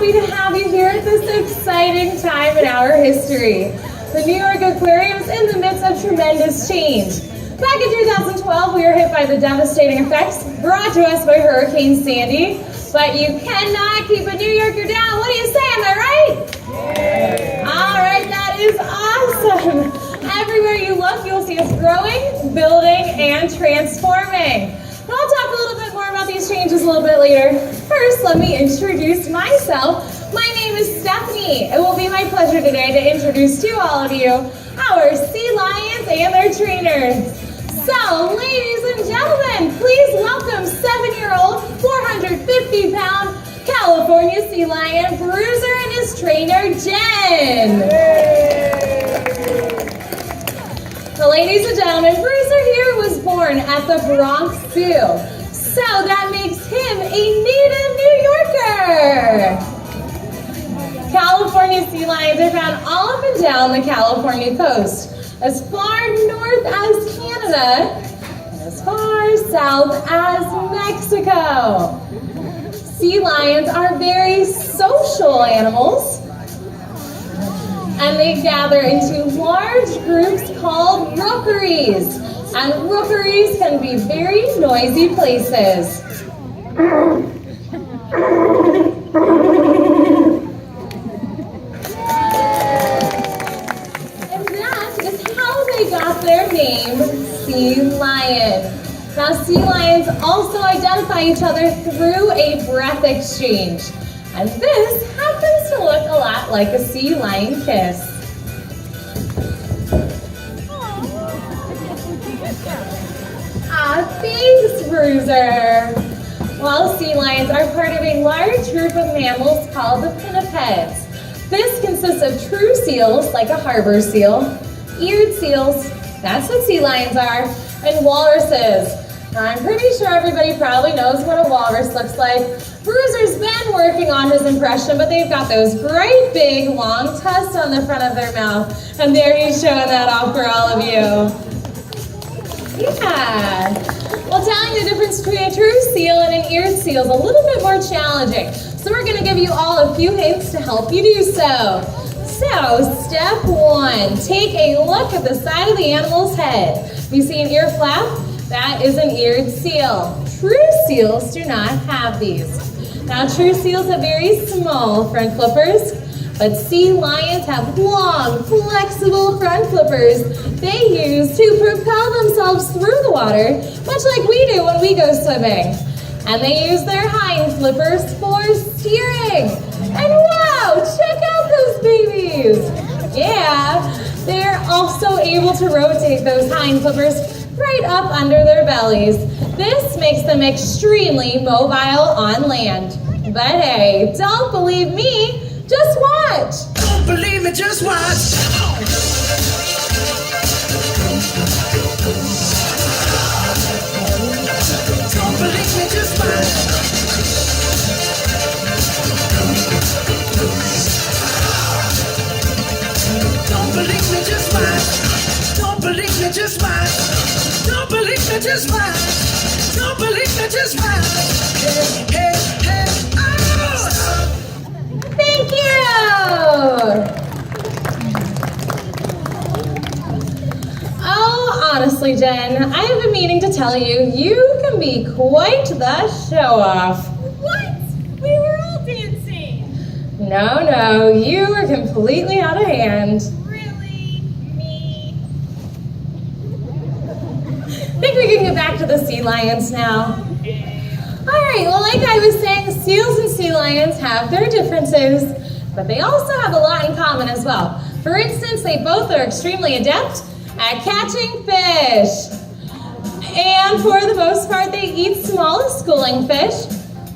happy to have you here at this exciting time in our history. The New York Aquarium is in the midst of tremendous change. Back in 2012, we were hit by the devastating effects brought to us by Hurricane Sandy. But you cannot keep a New Yorker down. What do you say? Am I right? Yeah. All right, that is awesome. Everywhere you look, you'll see us growing, building, and transforming. Now, I'll talk a little bit more about these changes a little bit later. First, let me introduce myself. My name is Stephanie. It will be my pleasure today to introduce to all of you our sea lions and their trainers. So, ladies and gentlemen, please welcome 7-year-old, 450-pound California sea lion Bruiser and his trainer, Jen. So, ladies and gentlemen, Bruiser here was born at the Bronx Zoo. So that makes him a native New Yorker. California sea lions are found all up and down the California coast, as far north as Canada, and as far south as Mexico. Sea lions are very social animals, and they gather into large groups called rookeries. And rookeries can be very noisy places. Got their name, sea lion. Now, sea lions also identify each other through a breath exchange. And this happens to look a lot like a sea lion kiss. Thanks, Bruiser. Well, sea lions are part of a large group of mammals called the pinnipeds. This consists of true seals, like a harbor seal, eared seals, that's what sea lions are, and walruses. Now, I'm pretty sure everybody probably knows what a walrus looks like. Bruiser's been working on his impression, but they've got those great big long tusks on the front of their mouth, and there he's showing that off for all of you. Yeah. Well, telling the difference between a true seal and an eared seal is a little bit more challenging, so we're going to give you all a few hints to help you do so. So, step 1, take a look at the side of the animal's head. You see an ear flap? That is an eared seal. True seals do not have these. Now, true seals have very small front flippers, but sea lions have long, flexible front flippers they use to propel themselves through the water, much like we do when we go swimming. And they use their hind flippers for steering. And wow, check out those babies. Yeah, they're also able to rotate those hind flippers right up under their bellies. This makes them extremely mobile on land. But hey, don't believe me, just watch. Don't believe me, just watch. Don't believe me, just watch. Don't believe me, just watch. Don't believe me, just watch. Don't believe me, just watch. Don't believe me, just watch. Hey, hey, hey, oh! Thank you! Oh, honestly, Jen, I have been meaning to tell you, you can be quite the show-off. What? We were all dancing. No, you were completely out of hand. Really? Me? I think we can get back to the sea lions now. All right, well, like I was saying, seals and sea lions have their differences, but they also have a lot in common as well. For instance, they both are extremely adept at catching fish. And for the most part, they eat small schooling fish.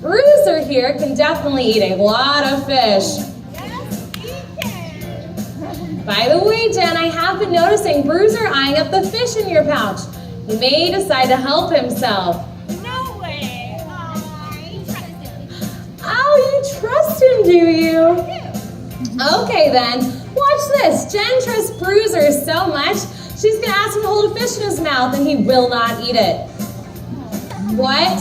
Bruiser here can definitely eat a lot of fish. Yes, he can. By the way, Jen, I have been noticing Bruiser eyeing up the fish in your pouch. He may decide to help himself. No way. I trust him. Oh, you trust him, do you? I do. Okay then, watch this. Jen trusts Bruiser so much, she's gonna ask him to hold a fish in his mouth and he will not eat it. What?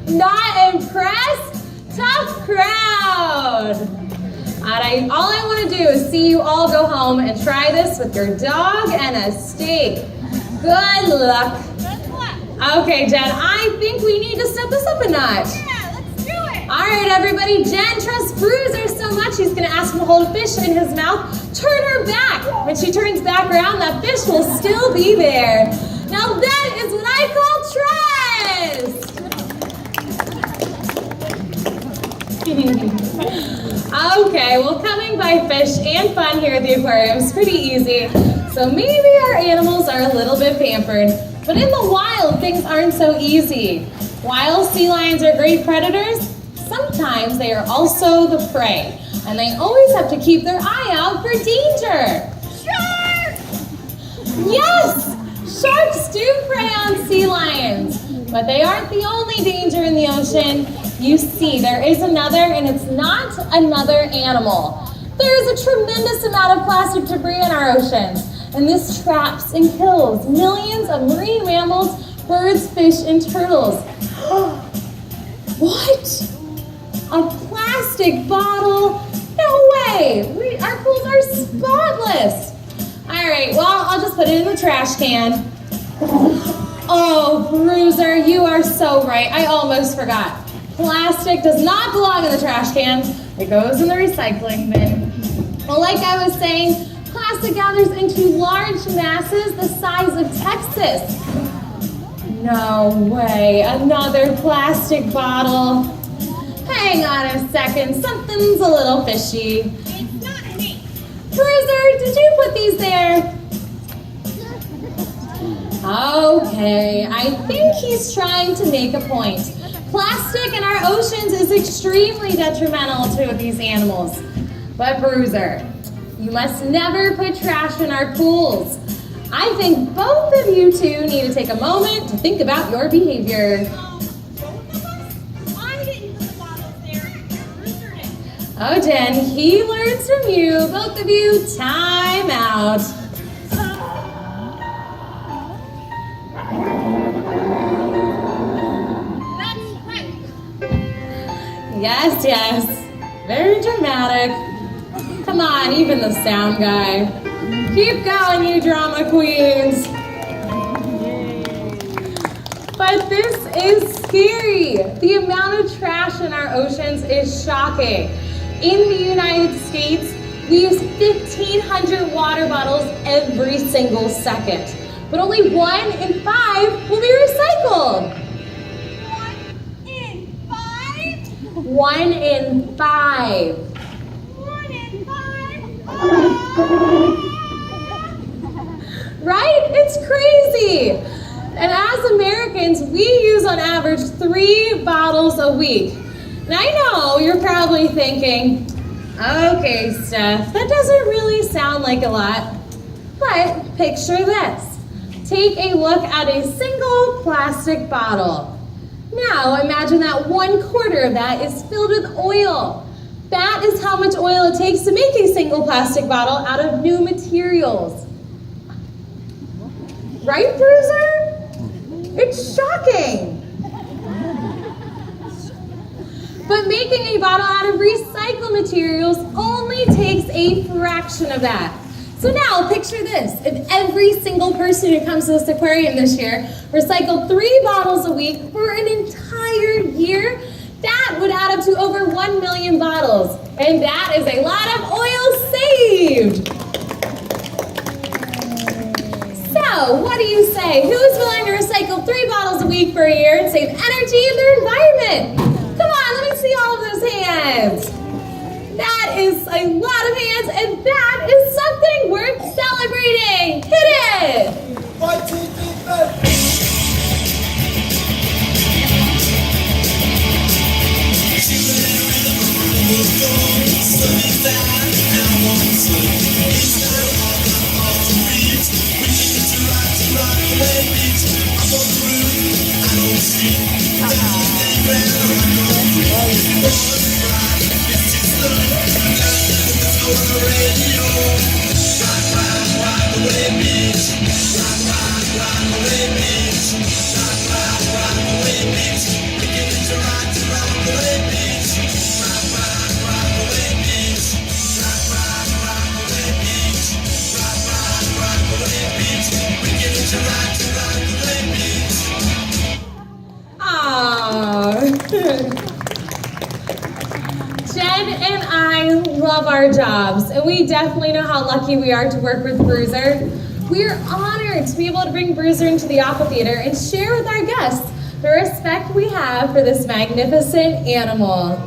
Not impressed? Tough crowd. All I want to do is see you all go home and try this with your dog and a steak. Good luck. Good luck. Okay, Jen, I think we need to step this up a notch. Yeah, let's do it. All right, everybody. Jen trusts Bruiser so much, he's going to ask him to hold a fish in his mouth. Turn her back. When she turns back around, that fish will still be there. Now that is what I call trust. Okay, well, coming by fish and fun here at the aquarium is pretty easy. So maybe our animals are a little bit pampered. But in the wild, things aren't so easy. While sea lions are great predators, sometimes they are also the prey. And they always have to keep their eye out for danger. Sharks! Yes! Sharks do prey on sea lions. But they aren't the only danger in the ocean. You see, there is another, and it's not another animal. There is a tremendous amount of plastic debris in our oceans, and this traps and kills millions of marine mammals, birds, fish, and turtles. What? A plastic bottle? No way! Our pools are spotless. All right, well, I'll just put it in the trash can. Oh, Bruiser, you are so right. I almost forgot. Plastic does not belong in the trash can. It goes in the recycling bin. Well, like I was saying, plastic gathers into large masses the size of Texas. No way, another plastic bottle. Hang on a second, something's a little fishy. It's not me. Bruiser, did you put these there? Okay, I think he's trying to make a point. Plastic in our oceans is extremely detrimental to these animals. But Bruiser, you must never put trash in our pools. I think both of you two need to take a moment to think about your behavior. Both of us? I didn't put the bottles there. Bruiser did. Oh, Jen, he learns from you. Both of you, time out. Yes, yes. Very dramatic. Come on, even the sound guy. Keep going, you drama queens. But this is scary. The amount of trash in our oceans is shocking. In the United States, we use 1,500 water bottles every single second. But only 1 in 5 will be recycled. 1 in 5. 1 in 5. Right? It's crazy. And as Americans, we use on average 3 bottles a week. And I know you're probably thinking, okay, Steph, that doesn't really sound like a lot. But picture this. Take a look at a single plastic bottle. Now imagine that 1/4 of that is filled with oil. That is how much oil it takes to make a single plastic bottle out of new materials. Right, Bruiser? It's shocking. But making a bottle out of recycled materials only takes a fraction of that. So now picture this. If every single person who comes to this aquarium this year recycled 3 bottles a week for an entire year, that would add up to over 1 million bottles. And that is a lot of oil saved. So what do you say? Who's willing to recycle 3 bottles a week for a year and save energy in their environment? Come on, let me see all of those hands. That is a lot of hands, and that is something worth celebrating. Hit it! 1, 2, 3, 4. Jen and I love our jobs, and we definitely know how lucky we are to work with Bruiser. We are honored to be able to bring Bruiser into the Aqua Theater and share with our guests the respect we have for this magnificent animal.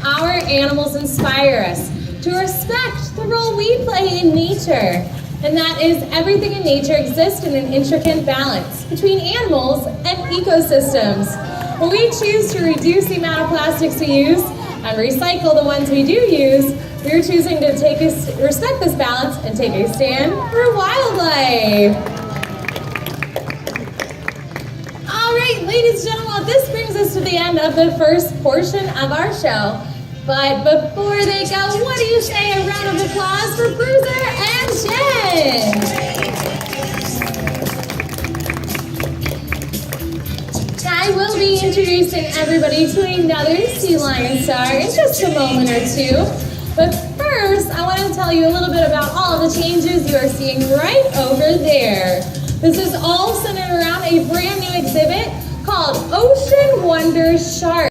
Our animals inspire us to respect the role we play in nature, and that is everything in nature exists in an intricate balance between animals and ecosystems. When we choose to reduce the amount of plastics we use and recycle the ones we do use, we are choosing to respect this balance and take a stand for wildlife. All right, ladies and gentlemen, this brings us to the end of the first portion of our show. But before they go, what do you say? A round of applause for Bruiser and Jen. I will be introducing everybody to another sea lion star in just a moment or two. But first, I want to tell you a little bit about all of the changes you are seeing right over there. This is all centered around a brand new exhibit called Ocean Wonder Shark.